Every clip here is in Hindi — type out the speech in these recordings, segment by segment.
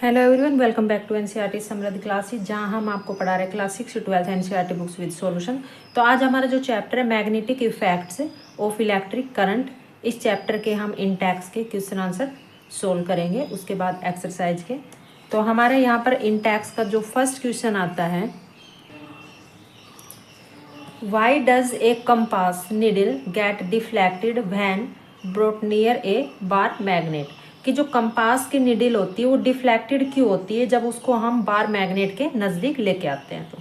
Hello everyone, welcome back to NCERT Samriddh classes, जहां हम आपको पढ़ा रहे हैं क्लास 6 से 12 एनसीईआरटी बुक्स विद सॉल्यूशन। तो आज हमारा जो चैप्टर है magnetic effects of electric current, इस चैप्टर के हम इन टैक्स के क्वेश्चन आंसर सोल्व करेंगे, उसके बाद एक्सरसाइज के। तो हमारे यहाँ पर इन टैक्स का जो फर्स्ट क्वेश्चन आता है, why does a compass needle get deflected when brought near a bar magnet. कि जो कंपास की नीडल होती है वो डिफ्लेक्टेड क्यों होती है जब उसको हम बार मैग्नेट के नज़दीक लेके आते हैं। तो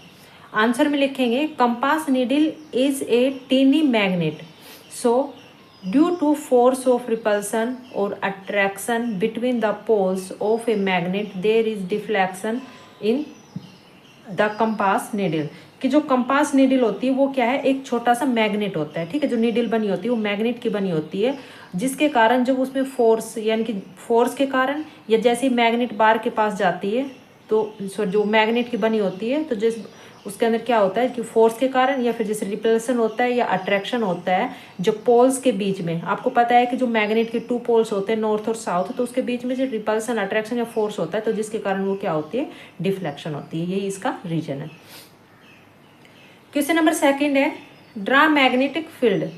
आंसर में लिखेंगे compass needle is a tiny magnet, so due to force of repulsion और attraction between the poles of a magnet there is deflection in the compass needle. कि जो कंपास नीडल होती है वो क्या है, एक छोटा सा मैग्नेट होता है, ठीक है। जो नीडल बनी होती है वो मैग्नेट की बनी होती है, जिसके कारण जब उसमें फोर्स यानी कि फोर्स के कारण या जैसे ही मैग्नेट बार के पास जाती है तो जो मैग्नेट की बनी होती है तो जिस उसके अंदर क्या होता है कि फोर्स के कारण या फिर जैसे रिपल्सन होता है या अट्रैक्शन होता है जो पोल्स के बीच में। आपको पता है कि जो मैग्नेट के 2 पोल्स होते हैं, नॉर्थ और साउथ, तो उसके बीच में जो रिपल्सन अट्रैक्शन या फोर्स होता है तो जिसके कारण वो क्या होती है, डिफ्लेक्शन होती है। यही इसका रीजन है। क्वेश्चन नंबर सेकंड है, draw magnetic field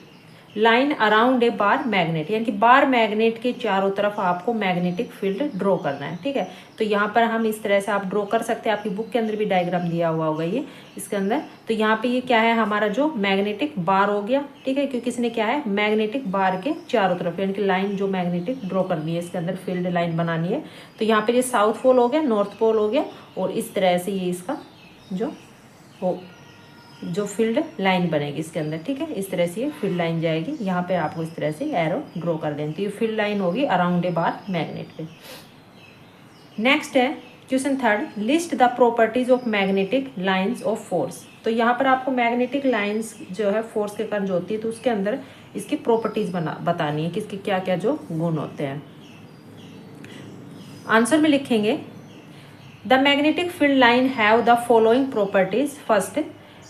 line around a bar magnet. यानी कि बार मैग्नेट के चारों तरफ आपको मैग्नेटिक फील्ड ड्रॉ करना है, ठीक है। तो यहाँ पर हम इस तरह से आप ड्रॉ कर सकते हैं, आपकी बुक के अंदर भी डायग्राम दिया हुआ होगा ये इसके अंदर। तो यहाँ पे ये क्या है, हमारा जो मैग्नेटिक बार हो गया, ठीक है, क्योंकि इसने क्या है मैग्नेटिक बार के चारों तरफ यानी कि लाइन जो मैग्नेटिक ड्रॉ करनी है, इसके अंदर फील्ड लाइन बनानी है। तो यहाँ पे ये साउथ पोल हो गया, नॉर्थ पोल हो गया, और इस तरह से ये इसका जो फील्ड लाइन बनेगी इसके अंदर, ठीक है। इस तरह से ये फील्ड लाइन जाएगी, यहाँ पे आपको इस तरह से एरो ड्रॉ कर देंगे, तो ये फील्ड लाइन होगी अराउंड ए बार मैग्नेट पे। नेक्स्ट है question third, list the properties of magnetic lines of force. तो यहाँ पर आपको मैग्नेटिक लाइंस जो है फोर्स के कारण जो होती है तो उसके अंदर इसकी प्रॉपर्टीज बतानी है कि इसके क्या क्या जो गुण होते हैं। आंसर में लिखेंगे the magnetic field line have the following properties. First,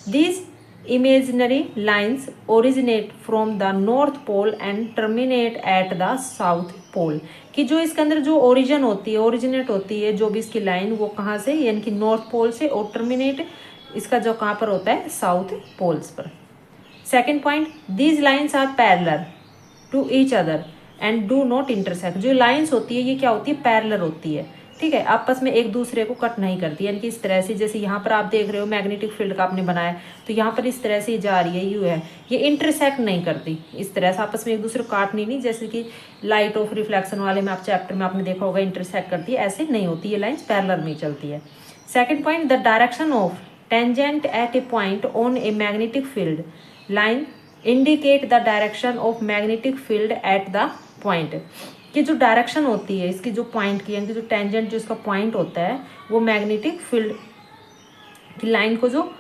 these imaginary lines originate from the north pole and terminate at the south pole। कि जो इसके अंदर जो ओरिजिनेट होती है जो भी इसकी लाइन, वो कहाँ से, यानी कि नॉर्थ पोल से, और टर्मिनेट इसका जो कहाँ पर होता है, साउथ पोल्स पर। Second point, these lines are parallel to each other and do not intersect. जो लाइन्स होती है ये क्या होती है, पैरेलल होती है, ठीक है, आपस में एक दूसरे को कट नहीं करती। यानी कि इस तरह से जैसे यहाँ पर आप देख रहे हो मैग्नेटिक फील्ड का आपने बनाया, तो यहाँ पर इस तरह से जा रही है, यू है, ये इंटरसेक्ट नहीं करती इस तरह से, आपस में एक दूसरे को काटनी नहीं, जैसे कि लाइट ऑफ रिफ्लेक्शन वाले में आप चैप्टर में आपने देखा होगा इंटरसेक्ट करती है, ऐसे नहीं होती, ये लाइन्स पैरेलल में चलती है। Second point, the direction of tangent at A point on A magnetic field line indicate the direction of magnetic field at the point. कि जो डायरेक्शन होती है इसकी जो पॉइंट की, यानी कि जो टेंजेंट जो इसका पॉइंट होता है वो मैग्नेटिक फील्ड की लाइन को जो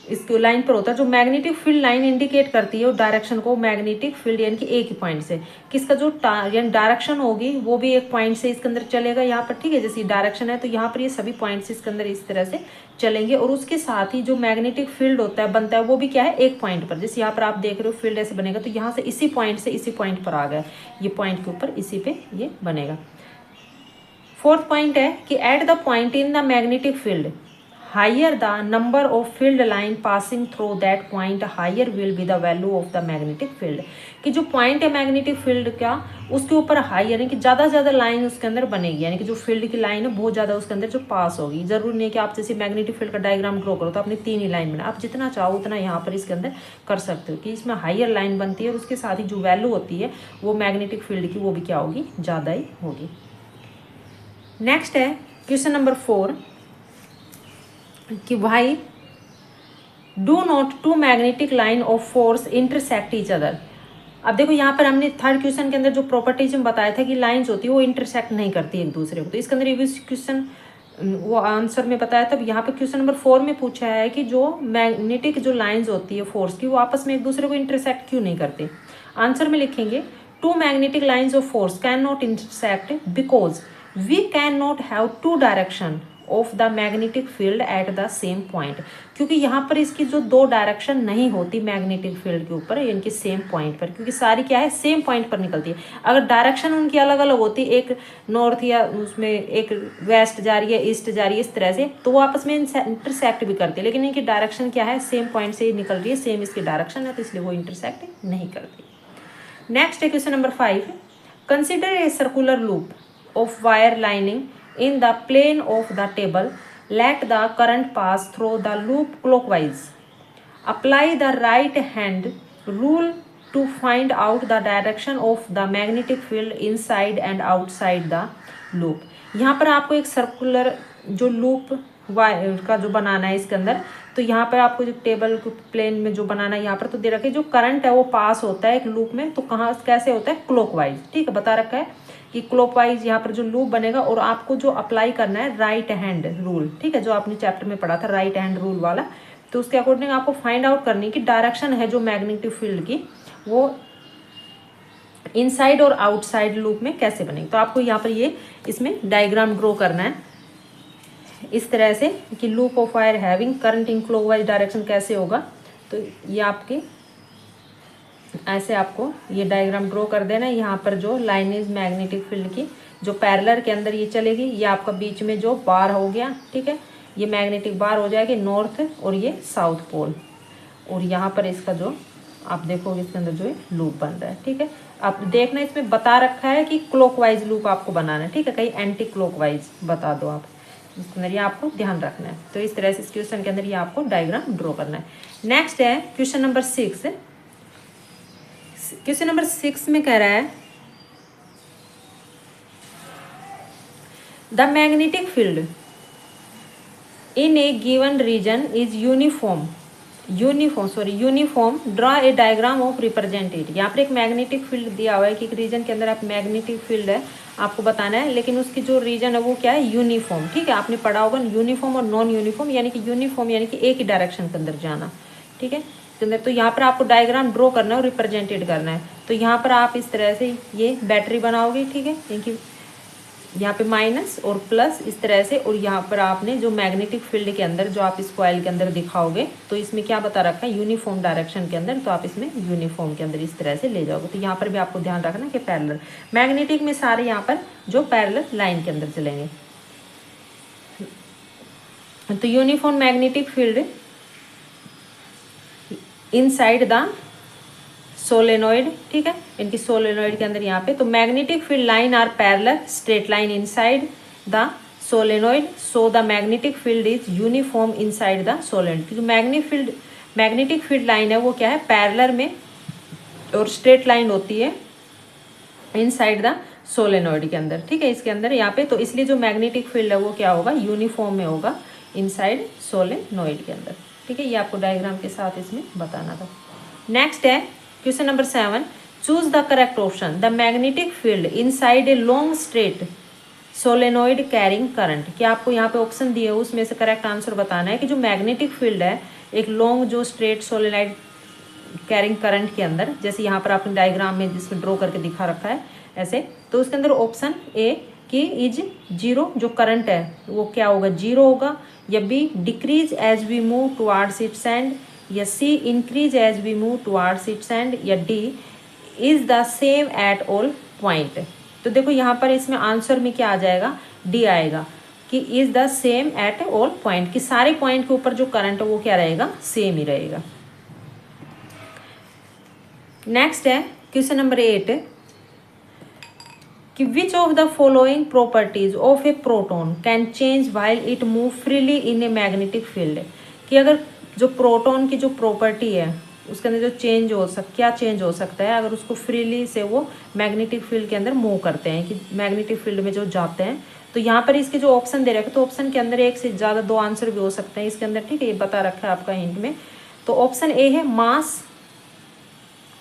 इसकी लाइन पर होता है, जो मैग्नेटिक फील्ड लाइन इंडिकेट करती है वो डायरेक्शन को मैग्नेटिक फील्ड यानी कि एक ही पॉइंट से, किसका जो यानी डायरेक्शन होगी वो भी एक पॉइंट से इसके अंदर चलेगा यहाँ पर, ठीक है। जैसे डायरेक्शन है तो यहाँ पर ये सभी पॉइंट्स इसके अंदर इस तरह से चलेंगे, और उसके साथ ही जो मैग्नेटिक फील्ड होता है बनता है वो भी क्या है, एक पॉइंट पर। जैसे यहाँ पर आप देख रहे हो फील्ड ऐसे बनेगा, तो यहाँ से इसी पॉइंट से इसी पॉइंट पर आ गया, ये पॉइंट के ऊपर इसी पे ये बनेगा। फोर्थ पॉइंट है कि at the point in the magnetic field higher the number of field line passing through that point, higher will be the value of the magnetic field। कि जो पॉइंट है मैग्नेटिक फील्ड का उसके ऊपर हाई यानी कि ज़्यादा से ज़्यादा लाइन उसके अंदर बनेगी, यानी कि जो फील्ड की लाइन है बहुत ज़्यादा उसके अंदर जो पास होगी। जरूरी नहीं कि आप जैसे मैग्नेटिक फील्ड का डायग्राम ड्रॉ करो तो आपने 3 ही लाइन बना, आप जितना चाहो उतना यहाँ पर इसके अंदर कर सकते हो कि इसमें हाइयर लाइन बनती है, और उसके साथ ही जो वैल्यू होती है वो मैग्नेटिक फील्ड की वो भी क्या होगी, ज़्यादा ही होगी। नेक्स्ट है क्वेश्चन नंबर 4 कि भाई do not two magnetic line of force intersect each other. अब देखो यहाँ पर हमने थर्ड क्वेश्चन के अंदर जो प्रॉपर्टीज में बताया था कि लाइंस होती है वो इंटरसेक्ट नहीं करती एक दूसरे को, तो इसके अंदर ये भी क्वेश्चन वो आंसर में बताया था। यहाँ पर क्वेश्चन नंबर 4 में पूछा है कि जो मैग्नेटिक जो लाइन्स होती है फोर्स की वो आपस में एक दूसरे को इंटरसेक्ट क्यों नहीं करती। आंसर में लिखेंगे two magnetic lines of force can not intersect because we can not have two direction of the magnetic field at the same point, क्योंकि यहाँ पर इसकी जो दो डायरेक्शन नहीं होती मैग्नेटिक फील्ड के ऊपर इनकी सेम पॉइंट पर, क्योंकि सारी क्या है सेम पॉइंट पर निकलती है। अगर डायरेक्शन उनकी अलग अलग होती, एक नॉर्थ या उसमें एक वेस्ट जा रही है, ईस्ट जा रही है, इस तरह से, तो वो आपस में इंटरसेक्ट भी करती है, लेकिन इनकी डायरेक्शन क्या है सेम पॉइंट से निकल रही है, सेम इसकी डायरेक्शन है, तो इसलिए वो इंटरसेक्ट नहीं करती। नेक्स्ट है question number 5, consider a circular loop of wire lining in the plane of the table. Let the current pass through the loop clockwise. Apply the right hand rule to find out the direction of the magnetic field inside and outside the loop. यहाँ पर आपको एक सर्कुलर जो लूप वायर का जो बनाना है इसके अंदर, तो यहाँ पर आपको जो टेबल प्लेन में जो बनाना है यहाँ पर तो दे रखा है जो करंट है वो पास होता है एक लूप में, तो कहाँ कैसे होता है क्लॉकवाइज। ठीक है, बता रखा है कि क्लॉकवाइज यहाँ पर जो लूप बनेगा, और आपको जो अप्लाई करना है राइट हैंड रूल। ठीक है, जो आपने चैप्टर में पढ़ा था राइट हैंड रूल वाला, तो उसके अकॉर्डिंग आपको फाइंड आउट करनी की डायरेक्शन है जो मैग्नेटिक फील्ड की वो इनसाइड और आउटसाइड लूप में कैसे बनेगी। तो आपको यहाँ पर ये इसमें डायग्राम ड्रॉ करना है इस तरह से कि loop of wire having current in clockwise direction कैसे होगा। तो ये आपके ऐसे आपको ये डायग्राम ड्रॉ कर देना है। यहाँ पर जो लाइन इज मैग्नेटिक फील्ड की जो पैरेलल के अंदर ये चलेगी, ये आपका बीच में जो बार हो गया, ठीक है, ये मैग्नेटिक बार हो जाएगी नॉर्थ और ये साउथ पोल, और यहाँ पर इसका जो आप देखोगे इसके अंदर जो है लूप बन रहा है। ठीक है, आप देखना इसमें बता रखा है कि क्लॉकवाइज लूप आपको बनाना है। ठीक है, कहीं एंटी क्लॉकवाइज बता दो आप, इसके अंदर ये आपको ध्यान रखना है। तो इस तरह से इस क्वेश्चन के अंदर ये आपको डायग्राम ड्रॉ करना है। नेक्स्ट है क्वेश्चन नंबर 6। क्वेश्चन नंबर 6 में कह रहा है the magnetic field in a given region is uniform draw a diagram of represented. यहाँ पर एक मैग्नेटिक फील्ड दिया हुआ है कि एक रीजन के अंदर आप मैग्नेटिक फील्ड है आपको बताना है, लेकिन उसकी जो रीजन है वो क्या है यूनिफॉर्म। ठीक है, आपने पढ़ा होगा यूनिफॉर्म और नॉन यूनिफॉर्म, यानी कि यूनिफॉर्म यानी कि एक ही डायरेक्शन के अंदर जाना। ठीक है, के अंदर तो यहाँ पर आपको डायग्राम ड्रॉ करना है और रिप्रेजेंटेड करना है। तो यहाँ पर आप इस तरह से ये बैटरी बनाओगे। ठीक है, क्योंकि यहाँ पे माइनस और प्लस इस तरह से, और यहाँ पर आपने जो मैग्नेटिक फील्ड के अंदर जो आप इस कॉइल के अंदर दिखाओगे, तो इसमें क्या बता रखा है यूनिफॉर्म डायरेक्शन के अंदर, तो आप इसमें यूनिफॉर्म के अंदर इस तरह से ले जाओगे। तो यहाँ पर भी आपको ध्यान रखना कि पैरेलल मैग्नेटिक में सारे यहाँ पर जो पैरेलल लाइन के अंदर चलेंगे। तो uniform magnetic field inside the solenoid. ठीक है, इनकी सोलेनोइड के अंदर यहाँ पे, तो magnetic field line are parallel straight line inside the solenoid, so the magnetic field is uniform inside the solenoid. जो मैग्नेटिक फील्ड लाइन है वो क्या है पैरेलल में और स्ट्रेट लाइन होती है इनसाइड द सोलेनोइड के अंदर। ठीक है, इसके अंदर यहाँ पे, तो इसलिए जो मैग्नेटिक फील्ड है वो क्या होगा यूनिफॉर्म में होगा इनसाइड सोलेनोइड के अंदर। ठीक है, ये आपको डायग्राम के साथ इसमें बताना था। नेक्स्ट है question number 7, choose the correct option. The magnetic field inside a long straight solenoid carrying current. कि आपको यहाँ पे ऑप्शन दिए उसमें से करेक्ट आंसर बताना है कि जो मैग्नेटिक फील्ड है एक लॉन्ग जो स्ट्रेट सोलेनोइड कैरिंग करंट के अंदर, जैसे यहाँ पर आपने डायग्राम में जिसमें ड्रॉ करके दिखा रखा है ऐसे, तो उसके अंदर ऑप्शन ए कि इज जीरो, जो करंट है वो क्या होगा जीरो होगा, या B decrease as we move towards its end, या C increase as we move towards its end, या D is the same at all point. तो देखो यहाँ पर इसमें आंसर में क्या आ जाएगा, डी आएगा कि is the same at all point, कि सारे पॉइंट के ऊपर जो करंट है वो क्या रहेगा सेम ही रहेगा। नेक्स्ट है क्वेश्चन नंबर 8 कि which of the following properties of A proton can change while it move freely in A magnetic field. कि अगर जो प्रोटॉन की जो प्रॉपर्टी है उसके अंदर जो क्या चेंज हो सकता है अगर उसको फ्रीली से वो मैग्नेटिक फील्ड के अंदर मूव करते हैं, कि मैग्नेटिक फील्ड में जो जाते हैं। तो यहाँ पर इसके जो ऑप्शन दे रखे, तो ऑप्शन के अंदर एक से ज़्यादा 2 आंसर भी हो सकते हैं इसके अंदर। ठीक है, ये बता रखा है आपका हिंट में। तो ऑप्शन ए है मास,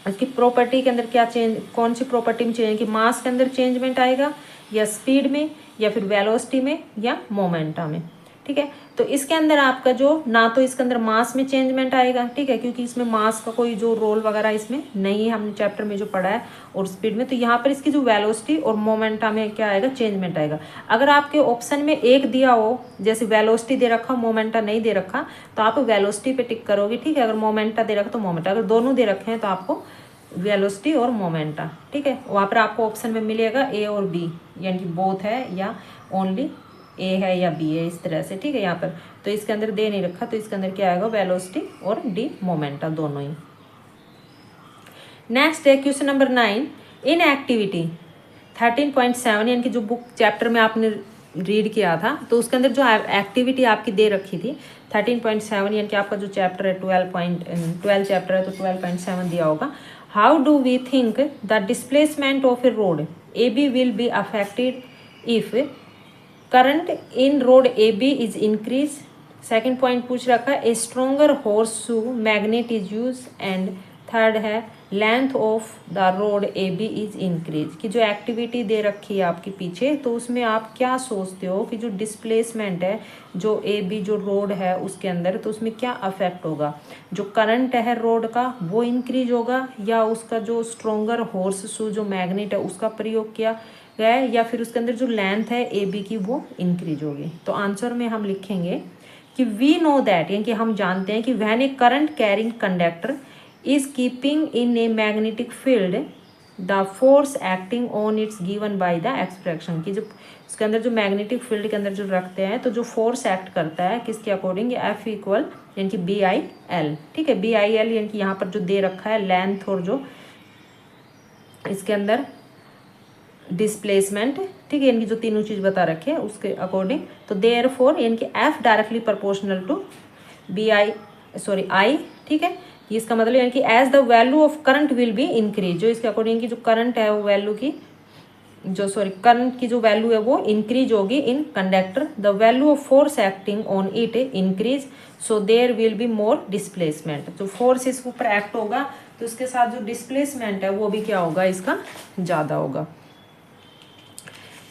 इसकी प्रॉपर्टी के अंदर क्या चेंज, कौन सी प्रॉपर्टी में चेंज, कि मास के अंदर चेंजमेंट आएगा, या स्पीड में, या फिर वेलोसिटी में, या मोमेंटम में। ठीक है। तो इसके अंदर आपका जो ना तो इसके अंदर मास में चेंजमेंट आएगा, ठीक है, क्योंकि इसमें मास का कोई जो रोल वगैरह इसमें नहीं है, हमने चैप्टर में जो पढ़ा है और स्पीड में। तो यहाँ पर इसकी जो वेलोसिटी और मोमेंटम में क्या आएगा, चेंजमेंट आएगा। अगर आपके ऑप्शन में एक दिया हो, जैसे वेलोसिटी दे रखा, मोमेंटा नहीं दे रखा, तो आप वेलोसिटी पे टिक करोगे, ठीक है। अगर मोमेंटा दे रखा तो मोमेंटा, अगर दोनों दे रखे हैं तो आपको वेलोसिटी और मोमेंटा, ठीक है। वहाँ पर आपको ऑप्शन में मिलेगा ए और बी, यानी कि बोथ है या ओनली ए है या बी है, इस तरह से, ठीक है। यहाँ पर तो इसके अंदर दे नहीं रखा, तो इसके अंदर क्या आएगा, वेलोसिटी और डी मोमेंटा दोनों ही। नेक्स्ट है क्वेश्चन नंबर 9। इन एक्टिविटी 13.7 यानी कि जो बुक चैप्टर में आपने रीड किया था, तो उसके अंदर जो एक्टिविटी आपकी दे रखी थी 13.7 यानी कि आपका जो चैप्टर है 12 चैप्टर है, तो 12.7 दिया होगा। How do we think the displacement of a rod A B will be affected if current in rod A B is increase. Second point पूछ रखा है, a stronger horseshoe magnet is use. And third है, length of the rod A B is increase. की जो एक्टिविटी दे रखी है आपके पीछे, तो उसमें आप क्या सोचते हो कि जो डिस्प्लेसमेंट है जो ए बी जो रोड है उसके अंदर, तो उसमें क्या अफेक्ट होगा, जो करंट है रोड का वो इंक्रीज होगा, या उसका जो स्ट्रोंगर हॉर्स शू जो मैग्नेट है उसका प्रयोग किया गया है, या फिर उसके अंदर जो लेंथ है ए बी की वो इंक्रीज होगी। तो आंसर में हम लिखेंगे कि वी नो दैट, यानी कि हम जानते हैं कि when A current carrying conductor is keeping in A magnetic field the force acting on it's given by the expression. की जो इसके अंदर जो मैग्नेटिक फील्ड के अंदर जो रखते हैं, तो जो फोर्स एक्ट करता है किसके अकॉर्डिंग, एफ इक्वल यानी कि बी आई एल, ठीक है। बी आई एल यानी कि यहाँ पर जो दे रखा है लेंथ और जो इसके अंदर डिस्प्लेसमेंट, ठीक है, इनकी जो तीनों चीज बता रखे हैं उसके अकॉर्डिंग। तो देयरफॉर यानी कि F directly proportional to B I I, ठीक है। इसका मतलब यानी कि as the value of current will be increase, जो इसके अकॉर्डिंग की जो करंट है वो वैल्यू की जो करंट की जो वैल्यू है वो इंक्रीज होगी in conductor, the value of force acting on it increase, so there will be more displacement. जो फोर्स इसके ऊपर एक्ट होगा तो उसके साथ जो डिस्प्लेसमेंट है वो भी क्या होगा, इसका ज़्यादा होगा।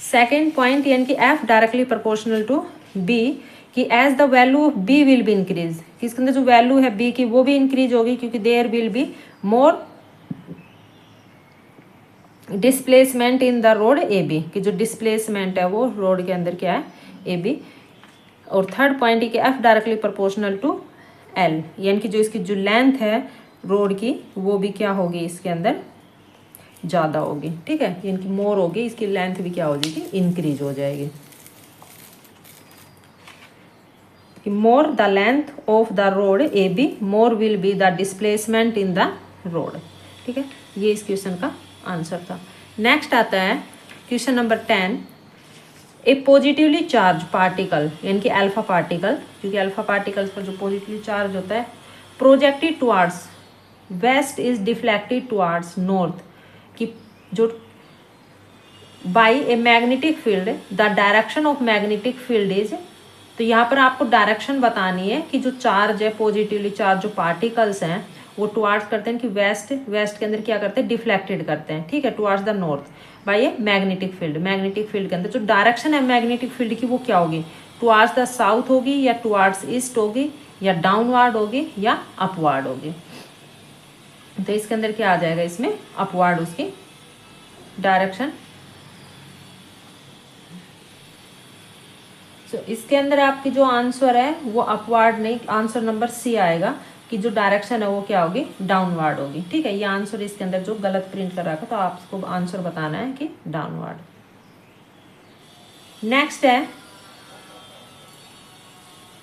सेकेंड पॉइंट यानी कि F directly proportional to B, कि as the value of B will be increase, इसके अंदर जो वैल्यू है बी की वो भी इंक्रीज होगी, क्योंकि there will be more displacement in the rod A B, की जो डिस्प्लेसमेंट है वो रोड के अंदर क्या है, ए बी। और थर्ड पॉइंट है कि F directly proportional to L, यानी कि जो इसकी जो लेंथ है रोड की वो भी क्या होगी, इसके अंदर ज़्यादा होगी, ठीक है, यानी कि मोर होगी, इसकी लेंथ भी क्या हो जाएगी, इंक्रीज हो जाएगी। More the length of the rod A be more will be the displacement in the road, ठीक है। ये इस क्वेश्चन का आंसर था। नेक्स्ट आता है question number 10। A positively charge particle यानी कि अल्फा पार्टिकल, क्योंकि अल्फा पार्टिकल्स पर जो पॉजिटिवली चार्ज होता है, projected towards west is deflected towards north, कि जो by a magnetic field the direction of magnetic field is, तो यहाँ पर आपको डायरेक्शन बतानी है कि जो चार्ज है पॉजिटिवली चार्ज जो पार्टिकल्स हैं वो टुवार्ड्स करते हैं कि वेस्ट के अंदर क्या करते हैं, डिफ्लेक्टेड करते हैं, ठीक है, towards the north by a magnetic field के अंदर जो डायरेक्शन है मैग्नेटिक फील्ड की वो क्या होगी, टुवार्ड्स द साउथ होगी या टुवार्ड्स ईस्ट होगी या डाउनवार्ड होगी या अपवार्ड होगी। तो इसके अंदर क्या आ जाएगा, इसमें अपवार्ड उसकी डायरेक्शन। तो इसके अंदर आपकी जो आंसर है वो अपवार्ड नहीं, आंसर नंबर सी आएगा, कि जो डायरेक्शन है वो क्या होगी, डाउनवार्ड होगी, ठीक है। ये आंसर इसके अंदर जो गलत प्रिंट कर रखा, तो आपको आंसर बताना है कि डाउनवार्ड। नेक्स्ट है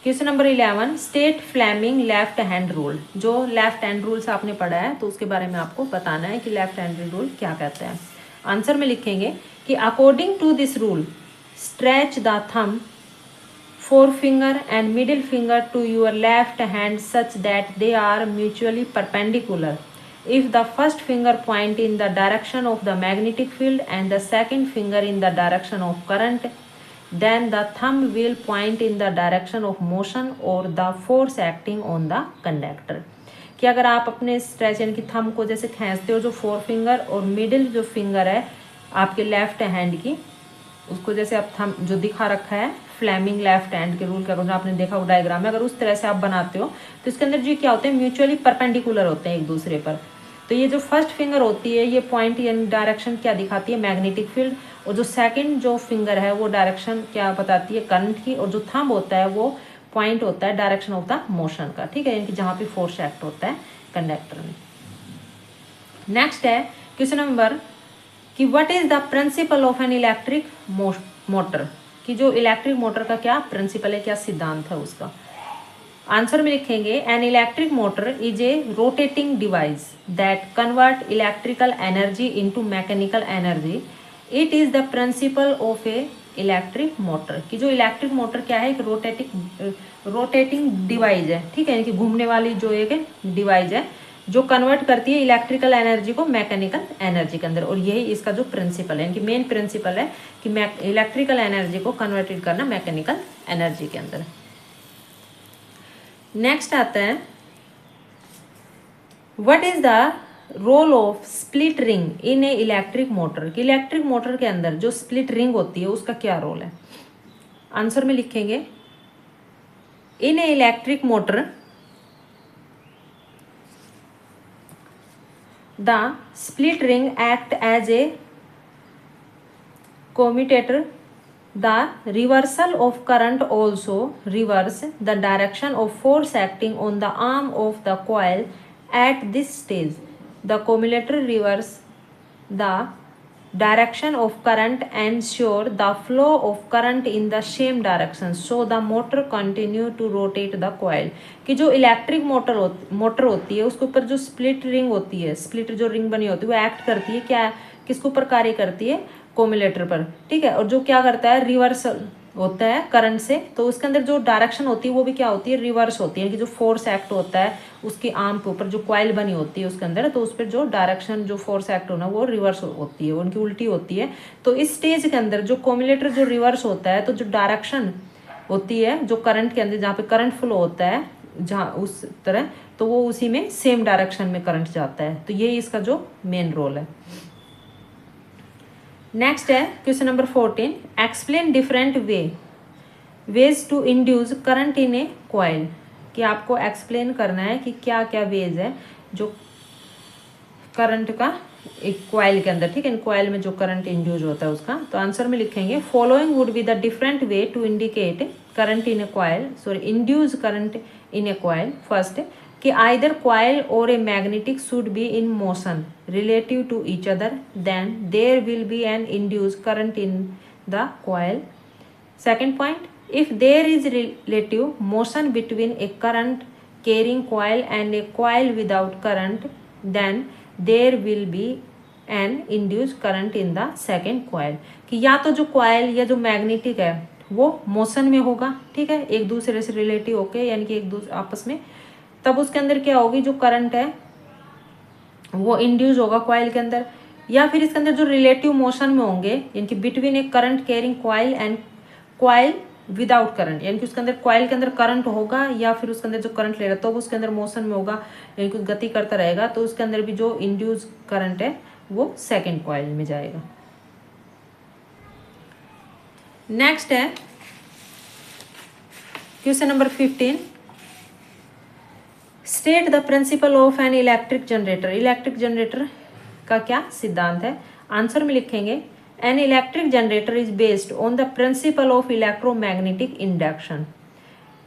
question number 11। State Fleming left hand rule. जो लेफ्ट हैंड रूल्स आपने पढ़ा है तो उसके बारे में आपको बताना है कि लेफ्ट हैंड रूल क्या कहता है। आंसर में लिखेंगे कि according to this rule stretch the thumb, forefinger and middle finger to your left hand such that they are mutually perpendicular. If the first finger point in the direction of the magnetic field and the second finger in the direction of current, then the thumb will point in the direction of motion or the force acting on the conductor. कि अगर आप अपने स्ट्रेच यानी कि थंब को जैसे खींचते हो, जो फोर फिंगर और मिडिल जो फिंगर है आपके लेफ्ट हैंड की, उसको जैसे आप थंब जो दिखा रखा है फ्लेमिंग लेफ्ट हैंड के रूल का अगर आपने देखा वो डायग्राम में, अगर उस तरह से आप बनाते हो तो इसके अंदर जो क्या होते हैं म्यूचुअली परपेंडिकुलर होते हैं एक दूसरे पर। तो ये जो फर्स्ट फिंगर होती है ये पॉइंट यानी डायरेक्शन क्या दिखाती है, मैग्नेटिक फील्ड, और जो सेकंड जो फिंगर है वो डायरेक्शन क्या बताती है, करंट की, और जो थंब होता है वो पॉइंट होता है, डायरेक्शन होता है मोशन का, ठीक है, यानी कि जहाँ पे फोर्स एक्ट होता है कंडक्टर में। नेक्स्ट है क्वेश्चन नंबर कि what is the principle of an electric motor, कि जो इलेक्ट्रिक मोटर का क्या प्रिंसिपल है, क्या सिद्धांत है उसका। आंसर में लिखेंगे an electric motor is a rotating device that convert electrical energy into mechanical energy. It is the principle of A electric motor, कि जो इलेक्ट्रिक मोटर क्या है, एक रोटेटिंग डिवाइस है, ठीक है, यानी कि घूमने वाली जो एक डिवाइस है जो कन्वर्ट करती है इलेक्ट्रिकल एनर्जी को मैकेनिकल एनर्जी के अंदर, और यही इसका जो प्रिंसिपल है, यानी कि मेन प्रिंसिपल है कि इलेक्ट्रिकल एनर्जी को कन्वर्टेड करना मैकेनिकल एनर्जी के अंदर। नेक्स्ट आता है what is the role of split ring in a electric motor, कि इलेक्ट्रिक मोटर के अंदर जो स्प्लिट रिंग होती है उसका क्या रोल है। आंसर में लिखेंगे in a electric motor the split ring act as a commutator. The reversal of current also reverse the direction of force acting on the arm of the coil at this stage. The commutator reverse the direction of current and ensure the flow of current in the same direction, so the motor continue to rotate the coil। कि जो इलेक्ट्रिक मोटर होती है उसके ऊपर जो स्प्लिट रिंग होती है, स्प्लिट जो रिंग बनी होती है वो एक्ट करती है क्या, किसके ऊपर कार्य करती है, कोम्युलेटर पर, ठीक है, और जो क्या करता है रिवर्सल होता है करंट से, तो उसके अंदर जो डायरेक्शन होती है वो भी क्या होती है, रिवर्स होती है, कि जो फोर्स एक्ट होता है उसके आर्म के ऊपर जो कॉइल बनी होती है उसके अंदर, तो उस पर जो डायरेक्शन जो फोर्स एक्ट होना वो रिवर्स होती है, उनकी उल्टी होती है। तो इस स्टेज के अंदर जो कोम्युलेटर जो रिवर्स होता है तो जो डायरेक्शन होती है जो करंट के अंदर जहाँ पे करंट फ्लो होता है जहाँ उस तरह, तो वो उसी में सेम डायरेक्शन में करंट जाता है, तो ये इसका जो मेन रोल है। नेक्स्ट है question number 14, explain different ways to induce current in a coil, कि आपको एक्सप्लेन करना है कि क्या क्या वेज है जो करंट का एक कॉइल के अंदर, ठीक है, कॉइल में जो करंट इंड्यूस होता है उसका। तो आंसर में लिखेंगे following would be the different way to indicate current in a coil, sorry induce current in a coil. First कि either coil or a magnetic should be in motion relative to each other, then there will be an induced current in the coil. Second point, if there is relative motion between a current carrying coil and a coil without current, then there will be an induced current in the second coil। कि या तो जो coil या जो मैग्नेटिक है वो मोशन में होगा, ठीक है, एक दूसरे से रिलेटिव होके, यानी कि एक दूसरे आपस में, तब उसके अंदर क्या होगी, जो करंट है वो इंड्यूस होगा कॉइल के अंदर, या फिर इसके अंदर जो रिलेटिव मोशन में होंगे, यानी कि between A current carrying coil and coil without current, यानी कि उसके अंदर कॉइल के अंदर करंट होगा या फिर उसके अंदर जो करंट ले रहा है तो वो उसके अंदर मोशन में होगा, यानी कि गति करता रहेगा, तो उसके अंदर भी जो इंड्यूस करंट है वो सेकेंड कॉइल में जाएगा। नेक्स्ट है question number 15, state the principle of an electric generator. Electric generator का क्या सिद्धांत है। आंसर में लिखेंगे an electric generator is based on the principle of electromagnetic induction.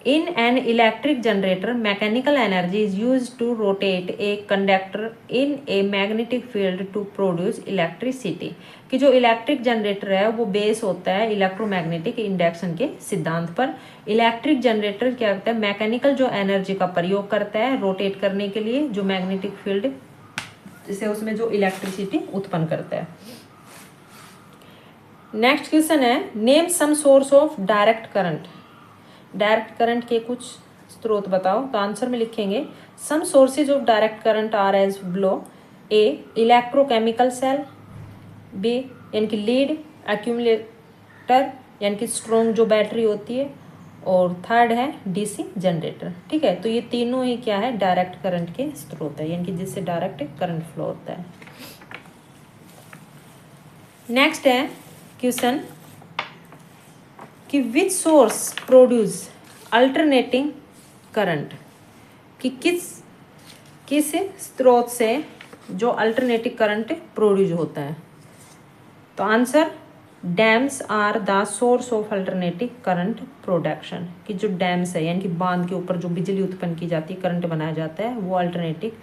In an electric generator, mechanical energy is used to rotate a conductor in a magnetic field to produce electricity। कि जो इलेक्ट्रिक जनरेटर है वो बेस होता है इलेक्ट्रोमैग्नेटिक इंडक्शन के सिद्धांत पर। इलेक्ट्रिक जनरेटर क्या करता है, मैकेनिकल जो एनर्जी का प्रयोग करता है रोटेट करने के लिए, जो मैग्नेटिक फील्ड जिसे उसमें जो इलेक्ट्रिसिटी उत्पन्न करता है। नेक्स्ट क्वेश्चन है name some source of direct current. Direct current के कुछ स्रोत बताओ। तो आंसर में लिखेंगे some sources of direct current are as below. A electrochemical cell, B यानी कि लीड एक्यूमुलेटर यानी कि स्ट्रॉन्ग जो बैटरी होती है, और थर्ड है डीसी जनरेटर। ठीक है, तो ये तीनों ही क्या है, डायरेक्ट करंट के स्रोत है, यानी कि जिससे डायरेक्ट करंट फ्लो होता है। नेक्स्ट है क्वेश्चन कि which source produce alternating current, कि किस स्रोत से जो अल्टरनेटिव करंट प्रोड्यूस होता है। तो answer dams are the source of alternative current production, कि जो डैम्स है यानी कि बांध के ऊपर जो बिजली उत्पन्न की जाती है, करंट बनाया जाता है, वो अल्टरनेटिव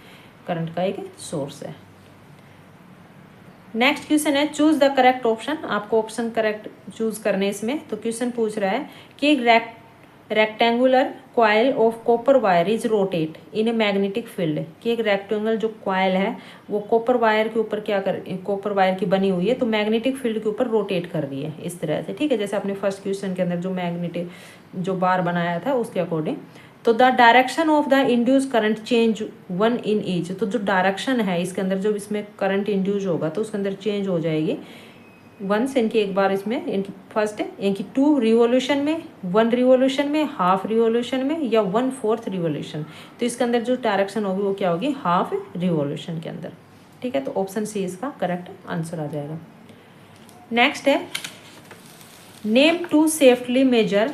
करंट का एक सोर्स है। नेक्स्ट क्वेश्चन है चूज द करेक्ट ऑप्शन। आपको ऑप्शन करेक्ट चूज करने इसमें। तो क्वेश्चन पूछ रहा है कि एक rectangular coil of copper wire is rotate in A magnetic field, कि एक रेक्टेंगुलर जो कॉइल है वो कॉपर वायर के ऊपर कॉपर वायर की बनी हुई है, तो मैग्नेटिक फील्ड के ऊपर रोटेट कर रही है इस तरह से, ठीक है, जैसे आपने फर्स्ट क्वेश्चन के अंदर जो मैग्नेटिक जो बार बनाया था उसके अकॉर्डिंग। तो the direction of the induce current change one in each, तो जो डायरेक्शन है इसके अंदर जो इसमें करंट इंड्यूस होगा तो उसके अंदर चेंज हो जाएगी वंस, इनकी एक बार इसमें, इनकी फर्स्ट इनकी 2 रिवोल्यूशन में, 1 रिवोल्यूशन में, हाफ रिवोल्यूशन में, या 1/4 रिवोल्यूशन। तो इसके अंदर जो डायरेक्शन होगी वो क्या होगी, हाफ रिवोल्यूशन के अंदर, ठीक है। तो ऑप्शन सी इसका करेक्ट आंसर आ जाएगा। नेक्स्ट है name 2 safety major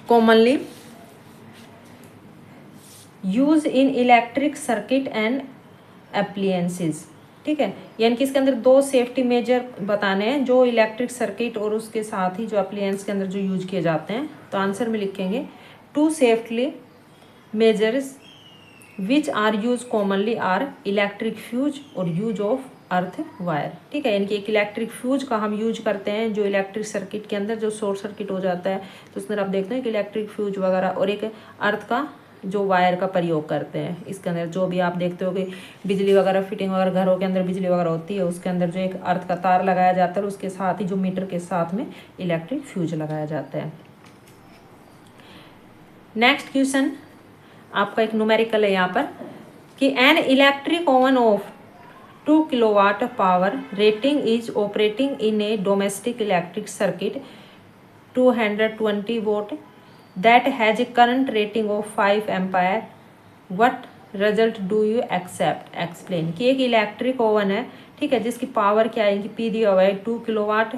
commonly use in electric circuit and appliances, ठीक है, यानी कि इसके अंदर 2 सेफ्टी मेजर बताने हैं जो इलेक्ट्रिक सर्किट और उसके साथ ही जो अप्लायंस के अंदर जो यूज किए जाते हैं। तो आंसर में लिखेंगे 2 safety measures which are use commonly are electric fuse और यूज ऑफ अर्थ वायर, ठीक है, यानी कि एक इलेक्ट्रिक फ्यूज का हम यूज करते हैं जो इलेक्ट्रिक सर्किट के अंदर जो शॉर्ट सर्किट हो जाता है तो उसके अंदर आप देखते हैं कि इलेक्ट्रिक फ्यूज वगैरह, और एक अर्थ का जो वायर का प्रयोग करते हैं इसके अंदर। जो भी आप देखते हो कि बिजली वगैरह फिटिंग वगैरह घरों के अंदर बिजली वगैरह होती है उसके अंदर जो एक अर्थ का तार लगाया जाता है उसके साथ ही जो मीटर के साथ में इलेक्ट्रिक फ्यूज लगाया जाता है। नेक्स्ट क्वेश्चन आपका एक न्यूमेरिकल है यहाँ पर कि an electric oven of 2 kilowatt power rating is operating in A domestic electric circuit 220 vote that has a current rating of 5 ampere, what result do you accept explain, कि एक इलेक्ट्रिक ओवन है, ठीक है, जिसकी पावर क्या है, इनकी पी दिया हुआ है 2 किलोवाट,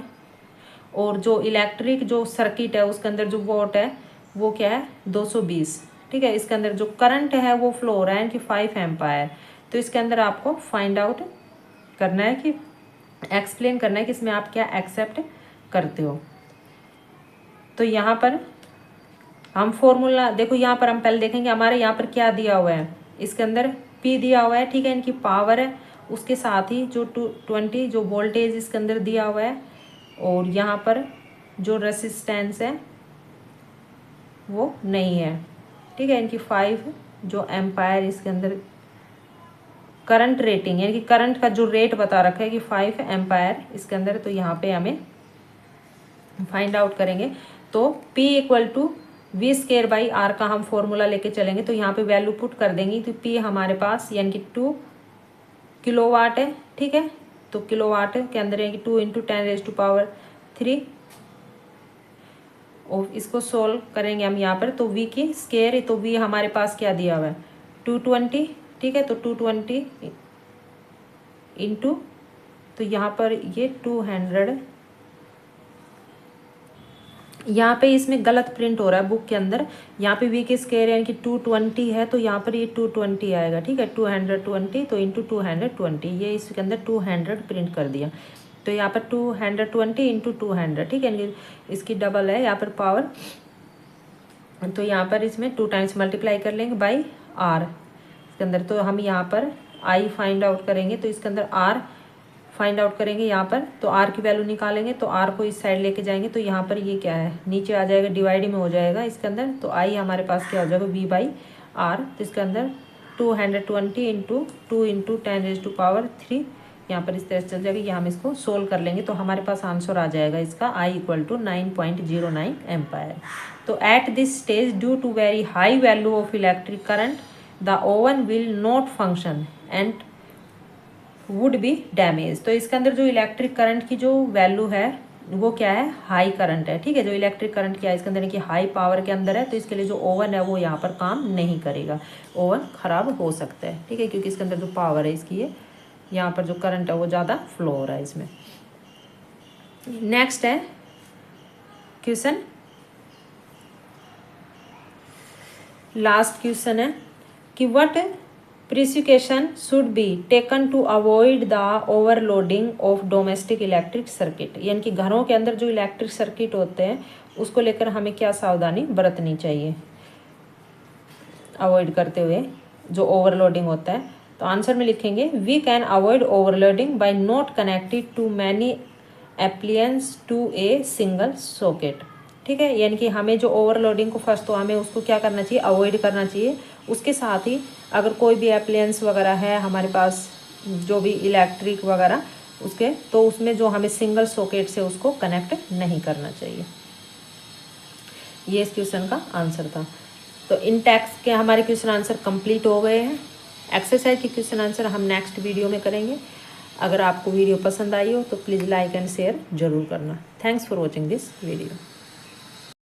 और जो इलेक्ट्रिक जो सर्किट है उसके अंदर जो वोट है वो क्या है 220, ठीक है, इसके अंदर जो करंट है वो फ्लो हो रहा है कि 5 एम्पायर। तो इसके अंदर आपको फाइंड आउट करना है कि एक्सप्लेन करना है कि इसमें आप क्या एक्सेप्ट करते हो। तो यहाँ पर हम फॉर्मूला देखो, यहाँ पर हम पहले देखेंगे हमारे यहाँ पर क्या दिया हुआ है, इसके अंदर P दिया हुआ है, ठीक है, इनकी पावर है, उसके साथ ही जो 220 जो वोल्टेज इसके अंदर दिया हुआ है, और यहाँ पर जो रेसिस्टेंस है वो नहीं है, ठीक है, इनकी 5 जो एम्पायर इसके अंदर करंट रेटिंग यानी कि करंट का जो रेट बता रखा है कि 5 एम्पायर इसके अंदर। तो यहाँ पे हमें फाइंड आउट करेंगे। तो P = V²/R का हम फॉर्मूला लेके चलेंगे, तो यहाँ पे वैल्यू पुट कर देंगे। तो P हमारे पास यानी कि 2 किलोवाट है, ठीक है, तो किलोवाट के अंदर यानी कि 2 × 10⁻³ और इसको सोल्व करेंगे हम यहाँ पर। तो V की स्केयर, तो V हमारे पास क्या दिया हुआ है 220, ठीक है, तो 220 इंटू, तो यहाँ पर ये 200, यहाँ पे इसमें गलत प्रिंट हो रहा है बुक के अंदर, यहाँ पे V की स्केयर यानी कि 220 है, तो यहाँ पर ये 220 आएगा, ठीक है, 220 तो इंटू 220, ये इसके अंदर 200 प्रिंट कर दिया, तो यहाँ पर 220 इंटू 200, ठीक है, इसकी डबल है यहाँ पर पावर। तो यहाँ पर इसमें 2 टाइम्स मल्टीप्लाई कर लेंगे बाई R इसके अंदर। तो हम यहाँ पर I फाइंड आउट करेंगे, तो इसके अंदर R फाइंड आउट करेंगे यहाँ पर, तो R की वैल्यू निकालेंगे, तो R को इस साइड लेके जाएंगे, तो यहाँ पर ये क्या है नीचे आ जाएगा, डिवाइड में हो जाएगा इसके अंदर। तो I हमारे पास क्या हो जाएगा V/R, तो इसके अंदर 220 इंटू 2 × 10⁻³ यहाँ पर इस तरह से चल जाएगा। ये हम इसको सोल्व कर लेंगे, तो हमारे पास आंसर आ जाएगा इसका I = 9.09 एम्पायर। तो at this stage due to very high value of electric current the oven will not function and would be damage. तो इसके अंदर जो इलेक्ट्रिक करंट की जो वैल्यू है वो क्या है, हाई करंट है, ठीक है, जो इलेक्ट्रिक करंट क्या है इसके अंदर कि हाई पावर के अंदर है, तो इसके लिए जो ओवन है वो यहाँ पर काम नहीं करेगा, ओवन ख़राब हो सकता है, ठीक है, क्योंकि इसके अंदर जो पावर है इसकी है, यहाँ पर जो करंट है वो ज़्यादा फ्लो हो रहा है इसमें। नेक्स्ट है क्वेश्चन, लास्ट क्वेश्चन है कि what precaution should be taken to avoid the overloading of domestic electric circuit, यानी कि घरों के अंदर जो इलेक्ट्रिक सर्किट होते हैं उसको लेकर हमें क्या सावधानी बरतनी चाहिए अवॉइड करते हुए जो ओवरलोडिंग होता है। तो आंसर में लिखेंगे we can avoid overloading by not connected to many appliances to a single socket. ठीक है, यानी कि हमें जो ओवरलोडिंग को फर्स्ट तो हमें उसको क्या करना चाहिए, अवॉइड करना चाहिए। उसके साथ ही अगर कोई भी एप्लियंस वगैरह है हमारे पास जो भी इलेक्ट्रिक वगैरह उसके, तो उसमें जो हमें सिंगल सॉकेट से उसको कनेक्ट नहीं करना चाहिए। ये इस क्वेश्चन का आंसर था। तो इन टैक्स के हमारे क्वेश्चन आंसर कंप्लीट हो गए हैं। एक्सरसाइज के क्वेश्चन आंसर हम नेक्स्ट वीडियो में करेंगे। अगर आपको वीडियो पसंद आई हो तो प्लीज़ लाइक एंड शेयर जरूर करना। Thanks for watching this video.